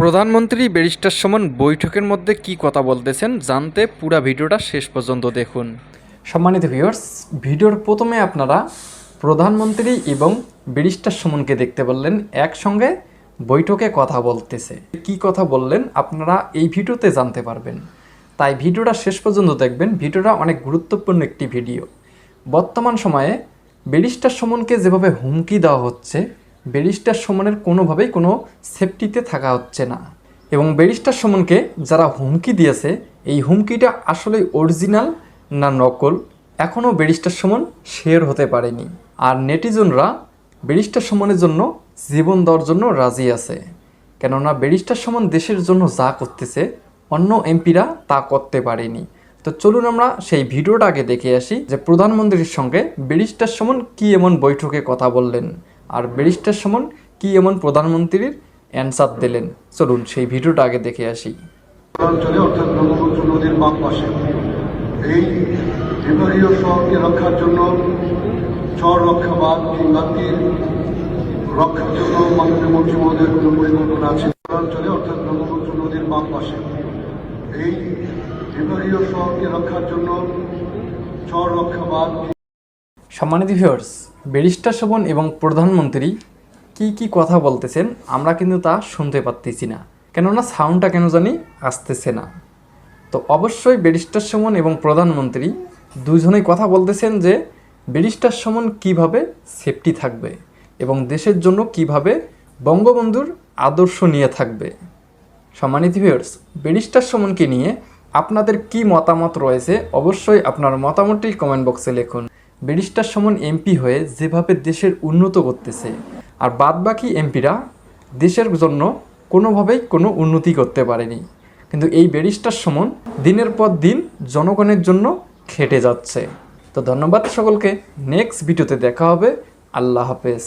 প্রধানমন্ত্রী ব্যারিস্টার সুমন বৈঠকের মধ্যে কি কথা বলতেছেন জানতে পুরো ভিডিওটা শেষ পর্যন্ত দেখুন। সম্মানিত ভিউয়ার্স, ভিডিওর প্রথমে আপনারা প্রধানমন্ত্রী এবং ব্যারিস্টার সুমনকে দেখতে পারলেন একসঙ্গে বৈঠকে কথা বলতেছে। কি কথা বললেন আপনারা এই ভিডিওতে জানতে পারবেন, তাই ভিডিওটা শেষ পর্যন্ত দেখবেন। ভিডিওটা অনেক গুরুত্বপূর্ণ একটি ভিডিও। বর্তমান সময়ে ব্যারিস্টার সুমনকে যেভাবে হুমকি দেওয়া হচ্ছে, ব্যারিস্টার সুমনের কোনোভাবেই কোনো সেফটিতে থাকা হচ্ছে না। এবং ব্যারিস্টার সুমনকে যারা হুমকি দিয়েছে, এই হুমকিটা আসলে অরিজিনাল না নকল এখনও ব্যারিস্টার সুমন শেয়ার হতে পারেনি। আর নেটিজনরা ব্যারিস্টার সুমনের জন্য জীবন দেওয়ার জন্য রাজি আছে, কেননা ব্যারিস্টার সুমন দেশের জন্য যা করতেছে অন্য এমপিরা তা করতে পারেনি। তো চলুন আমরা সেই ভিডিওটা আগে দেখে আসি যে প্রধানমন্ত্রীর সঙ্গে ব্যারিস্টার সুমন কী এমন বৈঠকে কথা বললেন আর ব্যারিস্টার সুমন কী এমন প্রধানমন্ত্রীর অ্যান্সার দিলেন। চলুন সেই ভিডিওটা আগে দেখে আসি। অঞ্চলে অর্থাৎ ব্রহ্মপুত্র নদীর বাম পাশে এই বিভাগীয় শহরকে রক্ষার জন্য চর রক্ষা বাঁধ কিংবা তীর রক্ষার জন্য মাননীয় মন্ত্রী মহোদয়ের কোনো পরিকল্পনা আছে? অঞ্চলে অর্থাৎ ব্রহ্মপুত্র নদীর বাম পাশে এই বিভাগীয় শহরকে রক্ষার জন্য চর রক্ষা বাঁধ। সম্মানিত ভিউয়ার্স, ব্যারিস্টার সুমন এবং প্রধানমন্ত্রী কি কথা বলতেছেন আমরা কিন্তু তা শুনতে পাচ্ছি না, কেননা সাউন্ডটা কেন জানি আসতেছে না। তো অবশ্যই ব্যারিস্টার সুমন এবং প্রধানমন্ত্রী দুজনেই কথা বলতেছেন যে ব্যারিস্টার সুমন কীভাবে সেফটি থাকবে এবং দেশের জন্য কিভাবে বঙ্গবন্ধুর আদর্শ নিয়ে থাকবে। সম্মানিত ভিউয়ার্স, ব্যারিস্টার সুমনকে নিয়ে আপনাদের কি মতামত রয়েছে অবশ্যই আপনার মতামতটি কমেন্ট বক্সে লিখুন। ব্যারিস্টার সুমন এমপি হয়ে যেভাবে দেশের উন্নত করতেছে, আর বাদবাকি এমপিরা দেশের জন্য কোনোভাবেই কোনো উন্নতি করতে পারেনি, কিন্তু এই ব্যারিস্টার সুমন দিনের পর দিন জনগণের জন্য খেটে যাচ্ছে। তো ধন্যবাদ সকলকে, নেক্সট ভিডিওতে দেখা হবে। আল্লাহ হাফেজ।